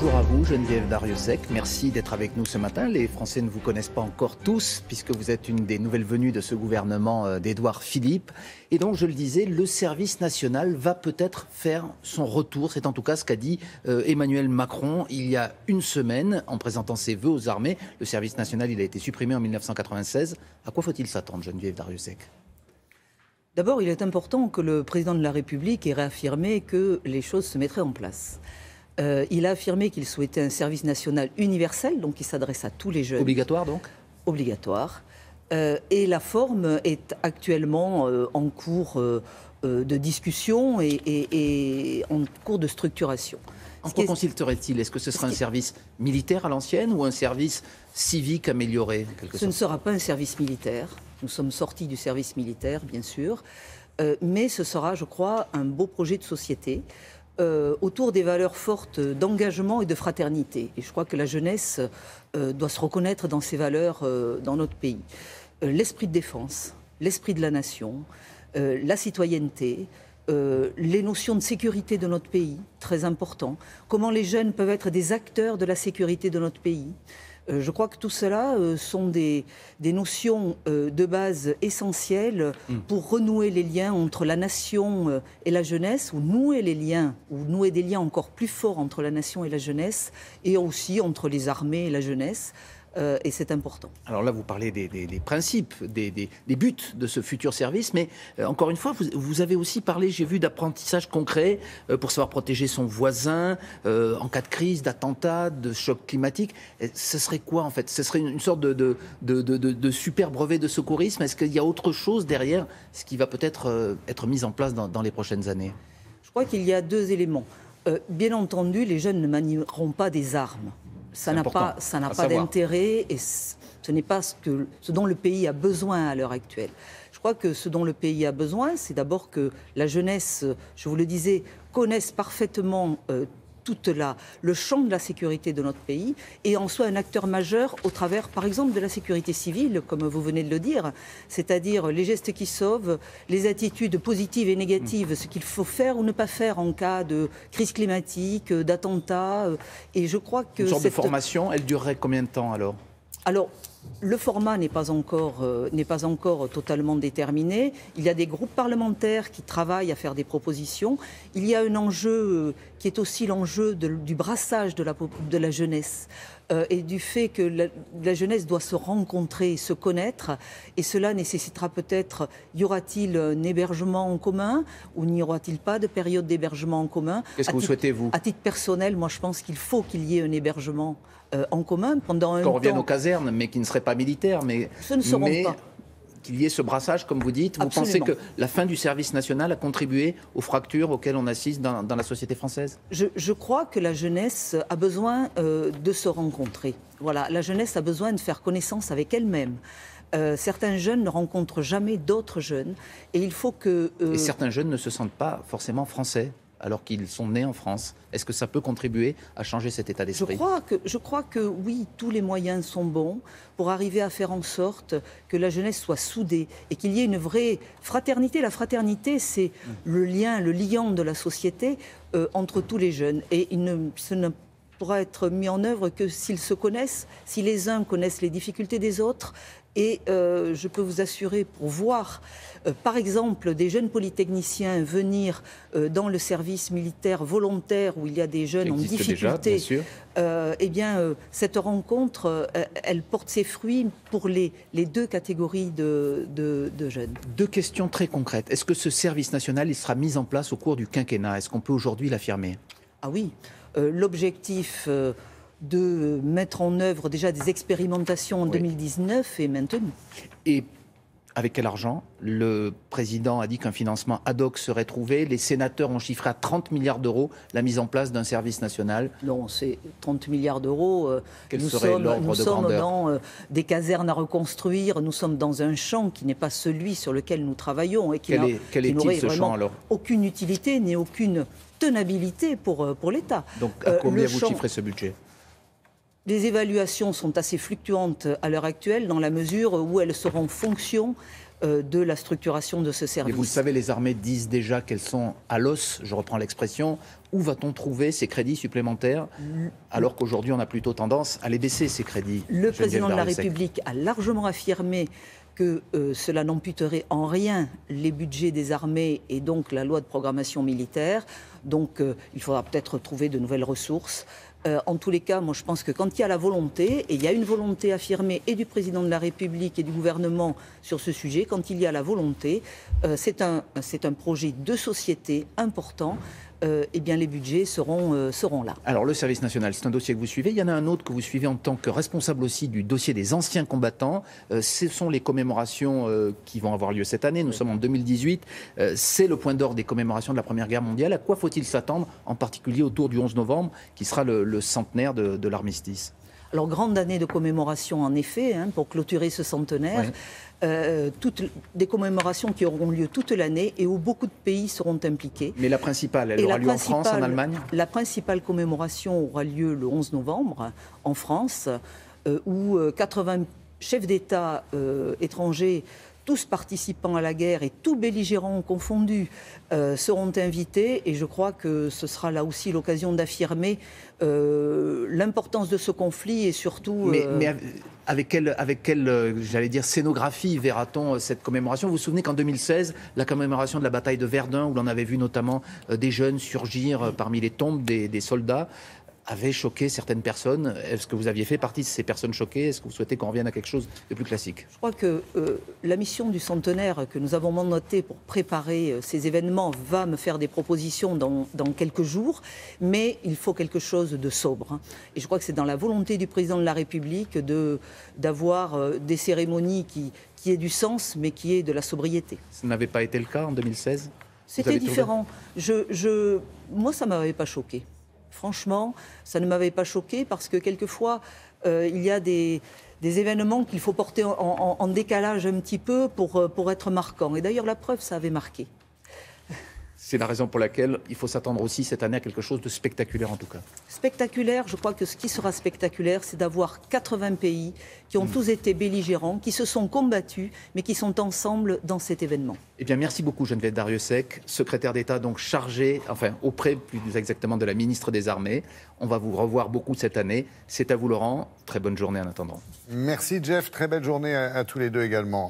Bonjour à vous, Geneviève Darrieussecq. Merci d'être avec nous ce matin. Les Français ne vous connaissent pas encore tous, puisque vous êtes une des nouvelles venues de ce gouvernement d'Édouard Philippe. Et donc, je le disais, le service national va peut-être faire son retour. C'est en tout cas ce qu'a dit Emmanuel Macron il y a une semaine, en présentant ses vœux aux armées. Le service national, il a été supprimé en 1996. À quoi faut-il s'attendre, Geneviève Darrieussecq ? D'abord, il est important que le président de la République ait réaffirmé que les choses se mettraient en place. Il a affirmé qu'il souhaitait un service national universel, donc qui s'adresse à tous les jeunes. Obligatoire donc ? Obligatoire. Et la forme est actuellement en cours de discussion et en cours de structuration. En quoi consisterait-il ? Est-ce que ce sera un service militaire à l'ancienne ou un service civique amélioré ? Ce ne sera pas un service militaire. Nous sommes sortis du service militaire, bien sûr. Mais ce sera, je crois, un beau projet de société autour des valeurs fortes d'engagement et de fraternité. Et je crois que la jeunesse doit se reconnaître dans ces valeurs dans notre pays. L'esprit de défense, l'esprit de la nation, la citoyenneté, les notions de sécurité de notre pays, très important. Comment les jeunes peuvent être des acteurs de la sécurité de notre pays. Je crois que tout cela sont des notions de base essentielles pour renouer les liens entre la nation et la jeunesse, ou nouer des liens encore plus forts entre la nation et la jeunesse, et aussi entre les armées et la jeunesse. Et c'est important. Alors là, vous parlez des principes, des buts de ce futur service, mais encore une fois, vous avez aussi parlé, j'ai vu, d'apprentissage concret pour savoir protéger son voisin en cas de crise, d'attentat, de choc climatique. Et ce serait quoi en fait ? Ce serait une sorte de super brevet de secourisme ? Est-ce qu'il y a autre chose derrière, ce qui va peut-être être mis en place dans les prochaines années ? Je crois qu'il y a deux éléments. Bien entendu, les jeunes ne manieront pas des armes. Ça n'a pas d'intérêt et ce n'est pas ce dont le pays a besoin à l'heure actuelle. Je crois que ce dont le pays a besoin, c'est d'abord que la jeunesse, je vous le disais, connaisse parfaitement le champ de la sécurité de notre pays et en soit un acteur majeur au travers, par exemple, de la sécurité civile, comme vous venez de le dire, c'est-à-dire les gestes qui sauvent, les attitudes positives et négatives, ce qu'il faut faire ou ne pas faire en cas de crise climatique, d'attentat. Et je crois que une sorte de formation, elle durerait combien de temps alors ? Alors, le format n'est pas encore totalement déterminé. Il y a des groupes parlementaires qui travaillent à faire des propositions. Il y a un enjeu qui est aussi l'enjeu du brassage de la jeunesse et du fait que la jeunesse doit se rencontrer, se connaître. Et cela nécessitera peut-être, y aura-t-il un hébergement en commun ou n'y aura-t-il pas de période d'hébergement en commun ? Qu'est-ce que vous souhaitez, vous ? À titre personnel, moi je pense qu'il faut qu'il y ait un hébergement en commun pendant un temps. Qu'on revienne aux casernes, mais qui ne seraient pas militaires, mais qu'il y ait ce brassage, comme vous dites. Vous pensez que la fin du service national a contribué aux fractures auxquelles on assiste dans la société française ? Je crois que la jeunesse a besoin de se rencontrer. Voilà, la jeunesse a besoin de faire connaissance avec elle-même. Certains jeunes ne rencontrent jamais d'autres jeunes. Et il faut que... Et certains jeunes ne se sentent pas forcément français alors qu'ils sont nés en France. Est-ce que ça peut contribuer à changer cet état d'esprit ? Je crois que oui, tous les moyens sont bons pour arriver à faire en sorte que la jeunesse soit soudée et qu'il y ait une vraie fraternité. La fraternité, c'est le liant de la société entre tous les jeunes. Et ce ne pourra être mis en œuvre que s'ils se connaissent, si les uns connaissent les difficultés des autres. Et je peux vous assurer, pour voir, par exemple, des jeunes polytechniciens venir dans le service militaire volontaire où il y a des jeunes en difficulté, cette rencontre, elle porte ses fruits pour les deux catégories de jeunes. Deux questions très concrètes. Est-ce que ce service national il sera mis en place au cours du quinquennat ? Est-ce qu'on peut aujourd'hui l'affirmer ? Ah oui, l'objectif... de mettre en œuvre déjà des expérimentations en 2019 est maintenu. Et avec quel argent ? Le président a dit qu'un financement ad hoc serait trouvé. Les sénateurs ont chiffré à 30 milliards d'euros la mise en place d'un service national. Non, c'est 30 milliards d'euros. Quel serait l'ordre de grandeur ? Nous sommes dans des casernes à reconstruire. Nous sommes dans un champ qui n'est pas celui sur lequel nous travaillons. Et qui quel est-il ce champ alors ? Aucune utilité ni aucune tenabilité pour l'État. Donc à combien vous chiffrez ce budget ? Les évaluations sont assez fluctuantes à l'heure actuelle dans la mesure où elles seront fonction de la structuration de ce service. Mais vous le savez, les armées disent déjà qu'elles sont à l'os, je reprends l'expression. Où va-t-on trouver ces crédits supplémentaires alors qu'aujourd'hui on a plutôt tendance à les baisser, ces crédits? Le président de la République a largement affirmé que cela n'amputerait en rien les budgets des armées et donc la loi de programmation militaire. Donc il faudra peut-être trouver de nouvelles ressources. En tous les cas, moi je pense que quand il y a la volonté, et il y a une volonté affirmée et du président de la République et du gouvernement sur ce sujet, quand il y a la volonté, c'est un projet de société important. Eh bien, les budgets seront là. Alors, le service national, c'est un dossier que vous suivez. Il y en a un autre que vous suivez en tant que responsable aussi du dossier des anciens combattants. Ce sont les commémorations qui vont avoir lieu cette année. Nous sommes en 2018. C'est le point d'or des commémorations de la Première Guerre mondiale. À quoi faut-il s'attendre, en particulier autour du 11 novembre, qui sera le centenaire de l'armistice? Alors, grande année de commémoration, en effet, pour clôturer ce centenaire. Toutes des commémorations qui auront lieu toute l'année et où beaucoup de pays seront impliqués. Mais la principale, elle aura lieu en France, en Allemagne? La principale commémoration aura lieu le 11 novembre en France, où 80 chefs d'État étrangers, tous participants à la guerre et tous belligérants confondus, seront invités. Et je crois que ce sera là aussi l'occasion d'affirmer l'importance de ce conflit et surtout... Mais avec quelle j'allais dire, scénographie verra-t-on cette commémoration? Vous vous souvenez qu'en 2016, la commémoration de la bataille de Verdun, où l'on avait vu notamment des jeunes surgir parmi les tombes des soldats, avait choqué certaines personnes. Est-ce que vous aviez fait partie de ces personnes choquées? Est-ce que vous souhaitez qu'on revienne à quelque chose de plus classique? Je crois que la mission du centenaire que nous avons mandatée pour préparer ces événements va me faire des propositions dans quelques jours, mais il faut quelque chose de sobre. Et je crois que c'est dans la volonté du président de la République d'avoir des cérémonies qui aient du sens, mais qui aient de la sobriété. Ça n'avait pas été le cas en 2016? C'était différent. Moi, ça ne m'avait pas choqué. Franchement, ça ne m'avait pas choqué parce que quelquefois, il y a des événements qu'il faut porter en décalage un petit peu pour être marquants. Et d'ailleurs, la preuve, ça avait marqué. C'est la raison pour laquelle il faut s'attendre aussi cette année à quelque chose de spectaculaire en tout cas. Spectaculaire, je crois que ce qui sera spectaculaire, c'est d'avoir 80 pays qui ont tous été belligérants, qui se sont combattus, mais qui sont ensemble dans cet événement. Eh bien, merci beaucoup Geneviève Darrieussecq, secrétaire d'État donc chargée, enfin auprès plus exactement de la ministre des Armées. On va vous revoir beaucoup cette année. C'est à vous Laurent. Très bonne journée en attendant. Merci Jeff, très belle journée à tous les deux également.